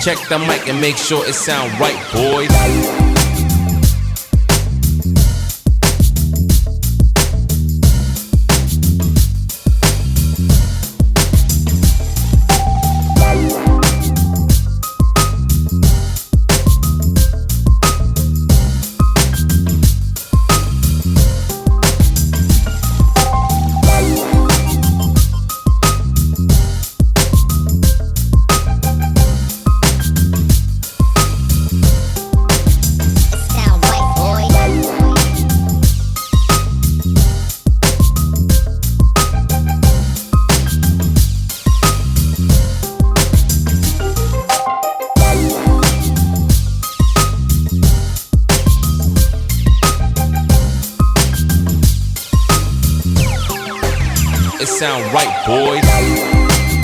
Check the mic and make sure it sound right, boys. It sound right, boys.